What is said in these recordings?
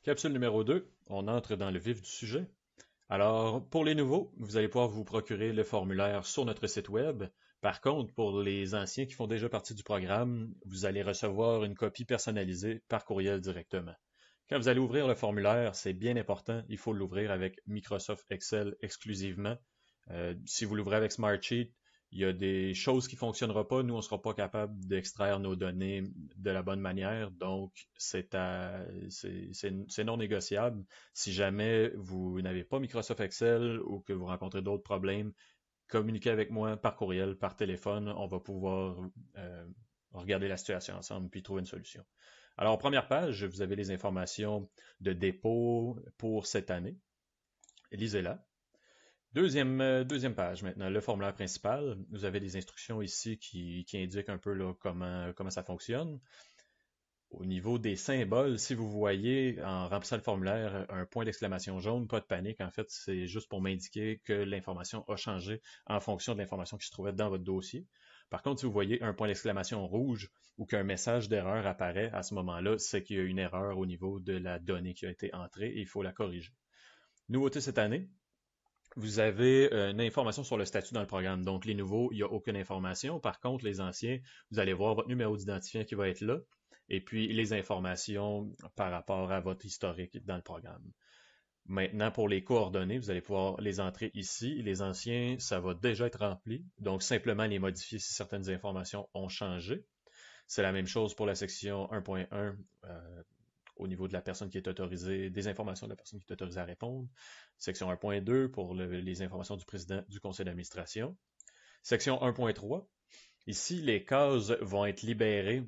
Capsule numéro 2, on entre dans le vif du sujet. Alors, pour les nouveaux, vous allez pouvoir vous procurer le formulaire sur notre site web. Par contre, pour les anciens qui font déjà partie du programme, vous allez recevoir une copie personnalisée par courriel directement. Quand vous allez ouvrir le formulaire, c'est bien important, il faut l'ouvrir avec Microsoft Excel exclusivement. Si vous l'ouvrez avec Smartsheet, il y a des choses qui ne fonctionneront pas. Nous, on ne sera pas capable d'extraire nos données de la bonne manière. Donc, c'est non négociable. Si jamais vous n'avez pas Microsoft Excel ou que vous rencontrez d'autres problèmes, communiquez avec moi par courriel, par téléphone. On va pouvoir regarder la situation ensemble puis trouver une solution. Alors, première page, vous avez les informations de dépôt pour cette année. Lisez-la. Deuxième page maintenant, le formulaire principal. Vous avez des instructions ici qui indiquent un peu là, comment ça fonctionne. Au niveau des symboles, si vous voyez en remplissant le formulaire un point d'exclamation jaune, pas de panique. En fait, c'est juste pour m'indiquer que l'information a changé en fonction de l'information qui se trouvait dans votre dossier. Par contre, si vous voyez un point d'exclamation rouge ou qu'un message d'erreur apparaît à ce moment-là, c'est qu'il y a une erreur au niveau de la donnée qui a été entrée et il faut la corriger. Nouveauté cette année, vous avez une information sur le statut dans le programme. Donc, les nouveaux, il n'y a aucune information. Par contre, les anciens, vous allez voir votre numéro d'identifiant qui va être là, et puis les informations par rapport à votre historique dans le programme. Maintenant, pour les coordonnées, vous allez pouvoir les entrer ici. Les anciens, ça va déjà être rempli. Donc, simplement les modifier si certaines informations ont changé. C'est la même chose pour la section 1.1 au niveau de la personne qui est autorisée, des informations de la personne qui est autorisée à répondre. Section 1.2 pour les informations du président du conseil d'administration. Section 1.3, ici, les cases vont être libérées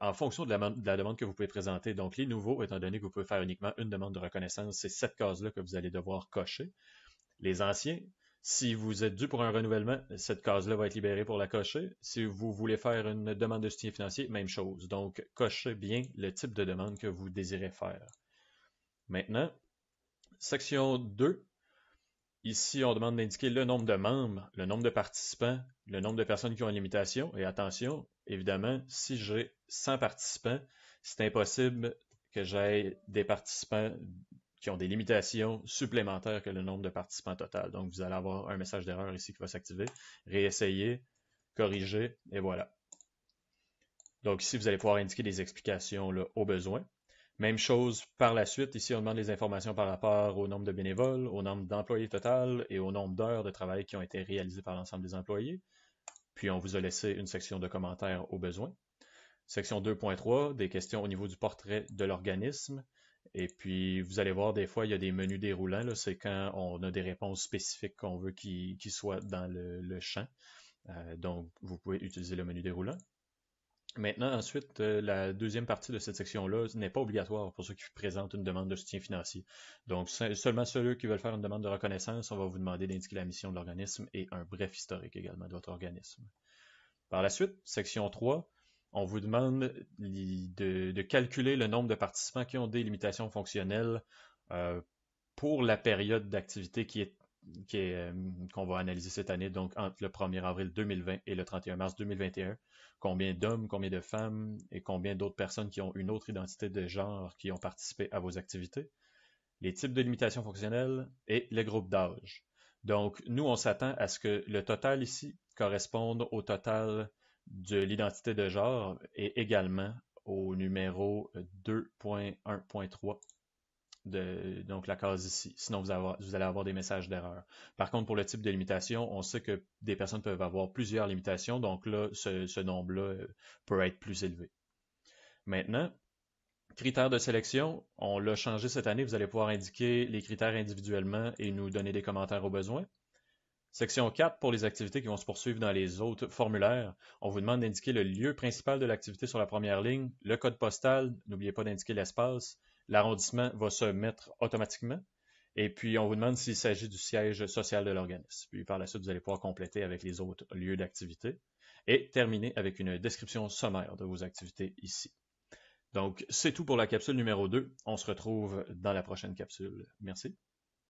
en fonction de la demande que vous pouvez présenter. Donc, les nouveaux, étant donné que vous pouvez faire uniquement une demande de reconnaissance, c'est cette case-là que vous allez devoir cocher. Les anciens, si vous êtes dû pour un renouvellement, cette case-là va être libérée pour la cocher. Si vous voulez faire une demande de soutien financier, même chose. Donc, cochez bien le type de demande que vous désirez faire. Maintenant, section 2. Ici, on demande d'indiquer le nombre de membres, le nombre de participants, le nombre de personnes qui ont une limitation. Et attention, évidemment, si j'ai 100 participants, c'est impossible que j'aie des participants qui ont des limitations supplémentaires que le nombre de participants total. Donc, vous allez avoir un message d'erreur ici qui va s'activer. Réessayer, corriger, et voilà. Donc, ici, vous allez pouvoir indiquer des explications là, au besoin. Même chose par la suite. Ici, on demande des informations par rapport au nombre de bénévoles, au nombre d'employés total et au nombre d'heures de travail qui ont été réalisées par l'ensemble des employés. Puis, on vous a laissé une section de commentaires au besoin. Section 2.3, des questions au niveau du portrait de l'organisme. Et puis, vous allez voir, des fois, il y a des menus déroulants. C'est quand on a des réponses spécifiques qu'on veut qu'ils soient dans le champ. Donc, vous pouvez utiliser le menu déroulant. Maintenant, ensuite, la deuxième partie de cette section-là n'est pas obligatoire pour ceux qui présentent une demande de soutien financier. Donc, seulement ceux qui veulent faire une demande de reconnaissance, on va vous demander d'indiquer la mission de l'organisme et un bref historique également de votre organisme. Par la suite, section 3, on vous demande de calculer le nombre de participants qui ont des limitations fonctionnelles pour la période d'activité qu'on va analyser cette année, donc entre le 1er avril 2020 et le 31 mars 2021. Combien d'hommes, combien de femmes et combien d'autres personnes qui ont une autre identité de genre qui ont participé à vos activités. Les types de limitations fonctionnelles et les groupes d'âge. Donc, nous, on s'attend à ce que le total ici corresponde au total de l'identité de genre et également au numéro 2.1.3 donc la case ici. Sinon, vous allez avoir des messages d'erreur. Par contre, pour le type de limitation, on sait que des personnes peuvent avoir plusieurs limitations, donc là, ce nombre-là peut être plus élevé. Maintenant, critères de sélection, on l'a changé cette année. Vous allez pouvoir indiquer les critères individuellement et nous donner des commentaires au besoin. Section 4, pour les activités qui vont se poursuivre dans les autres formulaires, on vous demande d'indiquer le lieu principal de l'activité sur la première ligne, le code postal, n'oubliez pas d'indiquer l'espace, l'arrondissement va se mettre automatiquement, et puis on vous demande s'il s'agit du siège social de l'organisme. Puis par la suite, vous allez pouvoir compléter avec les autres lieux d'activité, et terminer avec une description sommaire de vos activités ici. Donc, c'est tout pour la capsule numéro 2. On se retrouve dans la prochaine capsule. Merci.